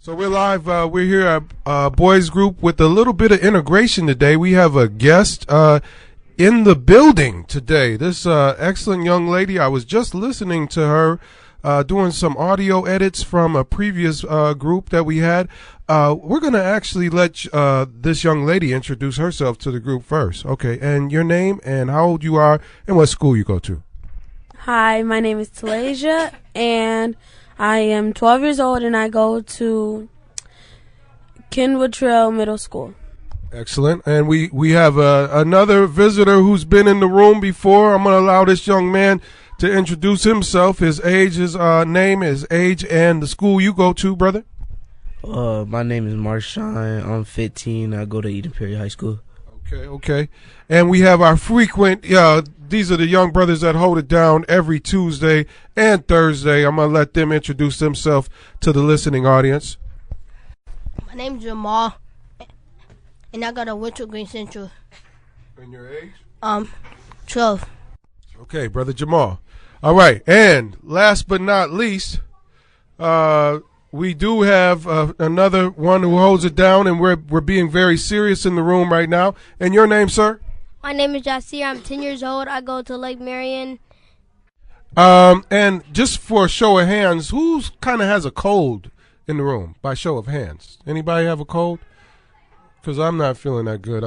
So we're live. We're here at Boys Group with a little bit of integration today. We have a guest in the building today. This excellent young lady. I was just listening to her doing some audio edits from a previous group that we had. We're going to actually let this young lady introduce herself to the group first. Okay, and your name and how old you are and what school you go to. Hi, my name is Talasia, and I am 12 years old, and I go to Kenwood Trail Middle School. Excellent. And we have another visitor who's been in the room before. I'm going to allow this young man to introduce himself, his age, his name, his age, and the school you go to, brother. My name is Marshawn. I'm 15. I go to Eden Perry High School. Okay. And we have our frequent, these are the young brothers that hold it down every Tuesday and Thursday. I'm going to let them introduce themselves to the listening audience. My name's Jamal, and I got a Winter Green Central. And your age? 12. Okay, brother Jamal. All right, and last but not least, we do have another one who holds it down, and we're being very serious in the room right now. And your name, sir? My name is Jasir. I'm 10 years old. I go to Lake Marion. And just for a show of hands, who kind of has a cold in the room? By show of hands, anybody have a cold? Because I'm not feeling that good.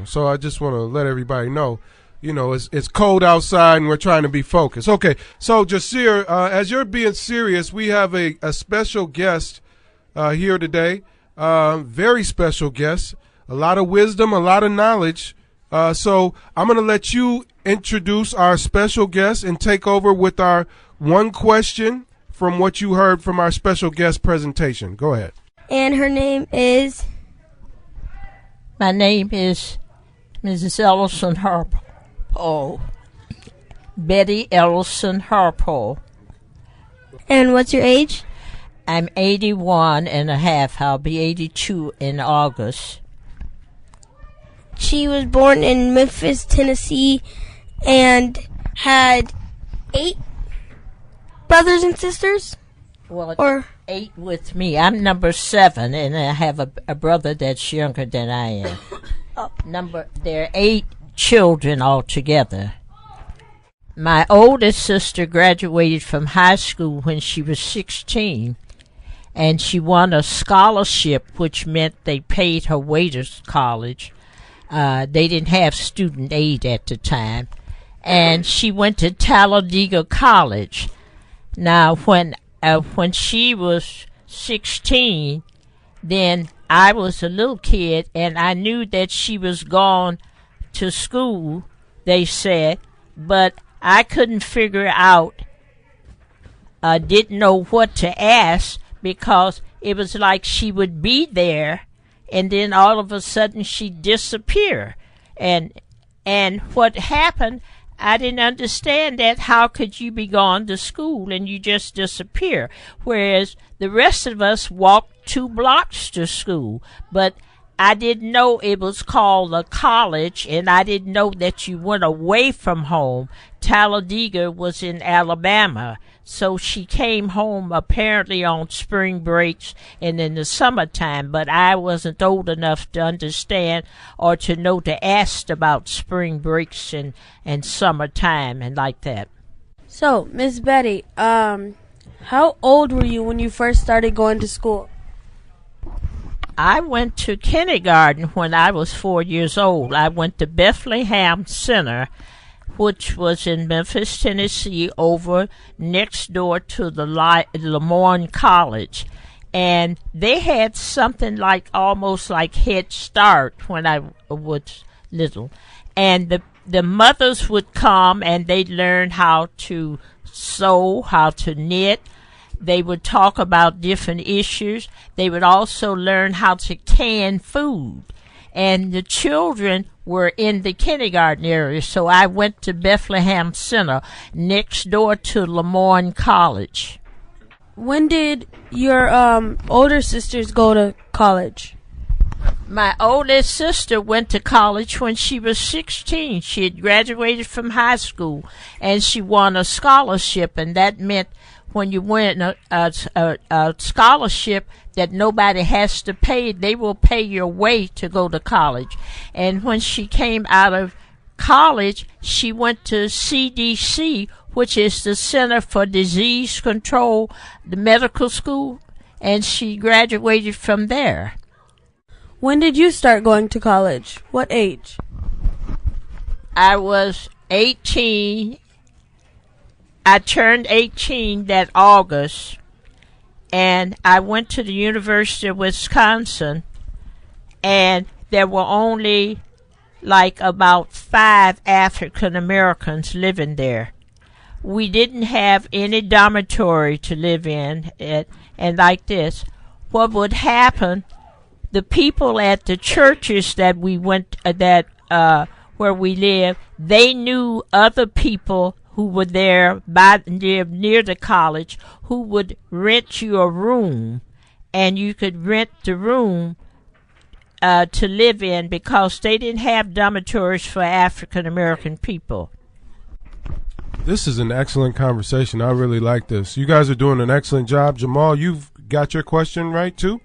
So I just want to let everybody know. It's cold outside and we're trying to be focused. Okay, so Jasir, as you're being serious, we have a special guest here today. Very special guest. A lot of wisdom, a lot of knowledge. So I'm going to let you introduce our special guest and take over with our one question from what you heard from our special guest presentation. Go ahead. And her name is? My name is Mrs. Ellison Harpole. Betty Ellison Harpole. And what's your age? I'm 81 and a half. I'll be 82 in August. She was born in Memphis, Tennessee, and had 8 brothers and sisters? Or 8 with me. I'm number 7, and I have a brother that's younger than I am. There are 8 children altogether. My oldest sister graduated from high school when she was 16, and she won a scholarship, which meant they paid her way to college. They didn't have student aid at the time. And she went to Talladega College. Now, when she was 16, then I was a little kid, and I knew that she was gone to school, they said, but I couldn't figure out, didn't know what to ask, because it was like she would be there, and then all of a sudden she'd disappear. And what happened, I didn't understand that. How could you be gone to school and you just disappear? Whereas the rest of us walked 2 blocks to school. But I didn't know it was called a college, and I didn't know that you went away from home. Talladega was in Alabama. So she came home apparently on spring breaks and in the summertime, but I wasn't old enough to understand or to know to ask about spring breaks and summertime and like that. So, Miss Betty, how old were you when you first started going to school? I went to kindergarten when I was 4 years old. I went to Bethlehem Center, which was in Memphis, Tennessee, over next door to the Lemoyne College. And they had something like almost like Head Start when I was little. And the mothers would come and they'd learn how to sew, how to knit. They would talk about different issues. They would also learn how to can food. And the children were in the kindergarten area, so I went to Bethlehem Center, next door to Lemoyne College. When did your older sisters go to college? My oldest sister went to college when she was 16. She had graduated from high school, and she won a scholarship, and that meant when you win a scholarship that nobody has to pay, they will pay your way to go to college. And when she came out of college, she went to CDC, which is the Center for Disease Control, the medical school, and she graduated from there. When did you start going to college? What age? I was 18. I turned 18 that August, and I went to the University of Wisconsin, and there were only like about 5 African Americans living there. We didn't have any dormitory to live in, and like this, what would happen, the people at the churches that we went, where we lived, they knew other people who were there near the college who would rent you a room, and you could rent the room to live in because they didn't have dormitories for African American people. This is an excellent conversation. I really like this. You guys are doing an excellent job. Jamal, you've got your question right too?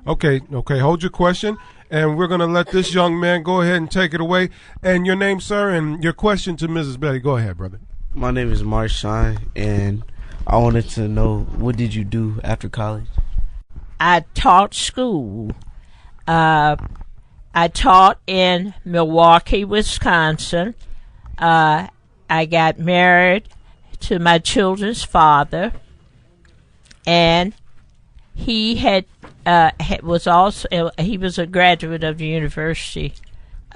Okay, hold your question, and we're going to let this young man go ahead and take it away. And your name, sir, and your question to Mrs. Betty. Go ahead, brother. My name is Marshawn, and I wanted to know, what did you do after college? I taught school. I taught in Milwaukee, Wisconsin. I got married to my children's father, and he was a graduate of the University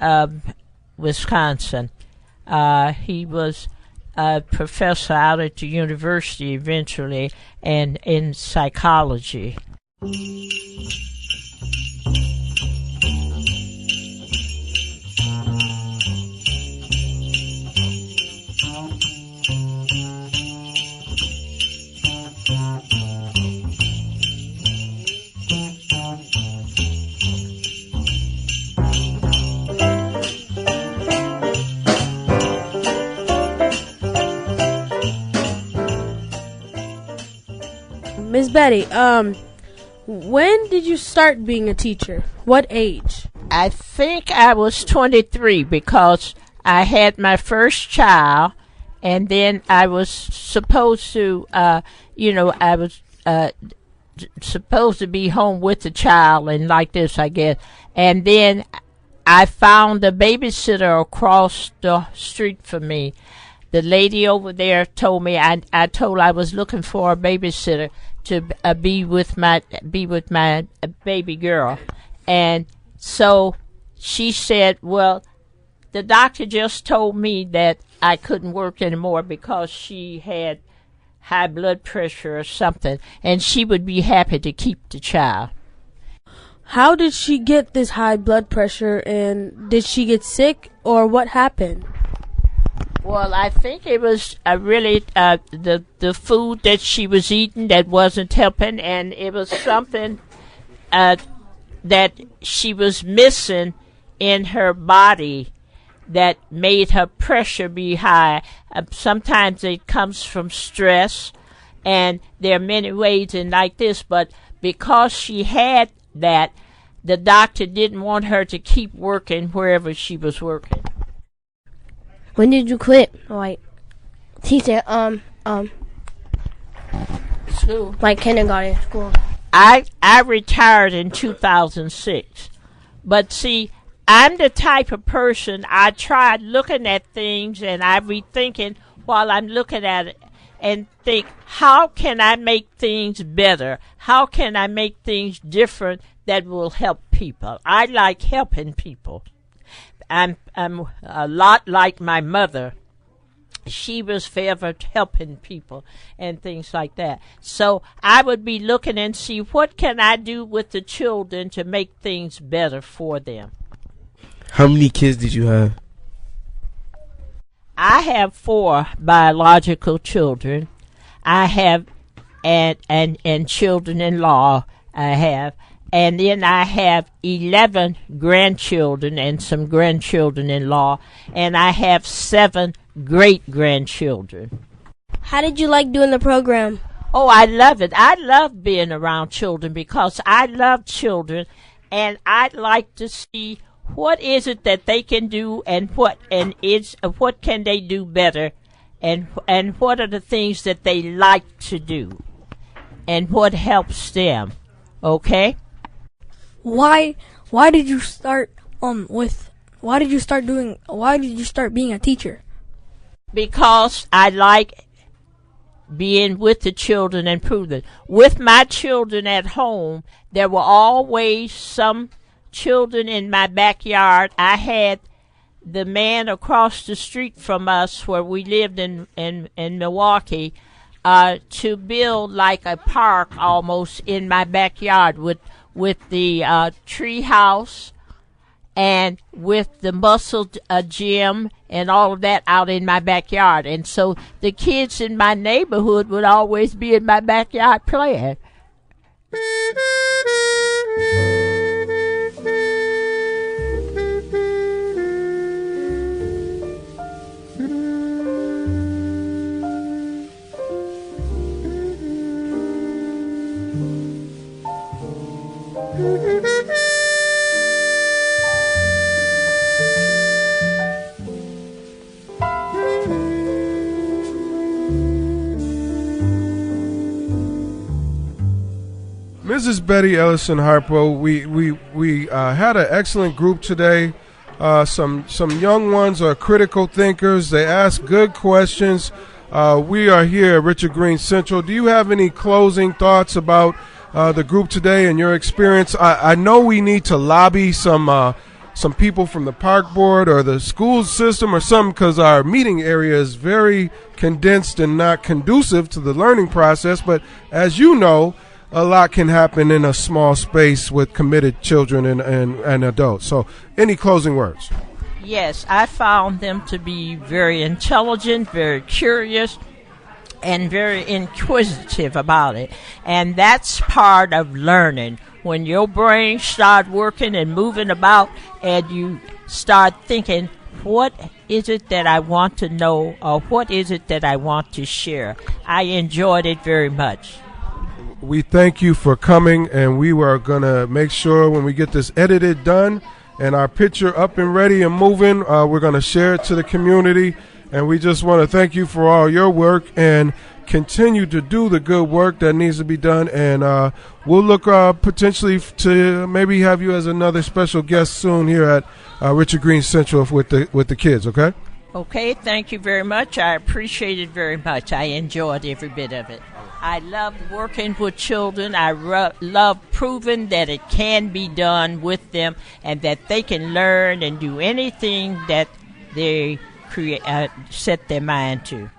of Wisconsin. He was a professor out at the university eventually, and in psychology. Miss Betty, when did you start being a teacher? What age? I think I was 23 because I had my first child, and then I was supposed to, supposed to be home with the child and like this, I guess. And then I found a babysitter across the street from me. The lady over there told me, I told I was looking for a babysitter to be with my baby girl. And so she said, well, the doctor just told me that I couldn't work anymore because she had high blood pressure or something, and she would be happy to keep the child. How did she get this high blood pressure, and did she get sick, or what happened? Well, I think it was really the food that she was eating that wasn't helping, and it was something that she was missing in her body that made her pressure be high. Sometimes it comes from stress, and there are many ways in like this, but because she had that, the doctor didn't want her to keep working wherever she was working. When did you quit? Like, he said, School. like kindergarten school. I retired in 2006. But see, I'm the type of person, I tried looking at things and I be thinking while I'm looking at it and think, how can I make things better? How can I make things different that will help people? I like helping people. I'm a lot like my mother. She was forever helping people and things like that. So I would be looking and see what can I do with the children to make things better for them. How many kids did you have? I have 4 biological children. I have and children-in-law I have. And then I have 11 grandchildren and some grandchildren-in-law, and I have 7 great-grandchildren. How did you like doing the program? Oh, I love it. I love being around children because I love children, and I'd like to see what is it that they can do, and what can they do better, and what are the things that they like to do, and what helps them. Okay? Why did you start being a teacher? Because I like being with the children and proving. With my children at home, there were always some children in my backyard. I had the man across the street from us where we lived in Milwaukee to build like a park almost in my backyard with the tree house and with the muscle gym and all of that out in my backyard. And so the kids in my neighborhood would always be in my backyard playing. Mrs. Betty Ellison Harpole, we had an excellent group today. Some young ones are critical thinkers. They ask good questions. We are here at Richard Green Central. Do you have any closing thoughts about the group today and your experience? I know we need to lobby some people from the park board or the school system or something, because our meeting area is very condensed and not conducive to the learning process. But as you know, a lot can happen in a small space with committed children and adults. So any closing words? Yes, I found them to be very intelligent, very curious, and very inquisitive about it. And that's part of learning. When your brain starts working and moving about and you start thinking, what is it that I want to know, or what is it that I want to share? I enjoyed it very much. We thank you for coming, and we are going to make sure when we get this edited done and our picture up and ready and moving, we're going to share it to the community. And we just want to thank you for all your work, and continue to do the good work that needs to be done. And we'll look potentially to maybe have you as another special guest soon here at Richard Green Central with the kids, okay? Okay, thank you very much. I appreciate it very much. I enjoyed every bit of it. I love working with children. I love proving that it can be done with them, and that they can learn and do anything that they set their mind to.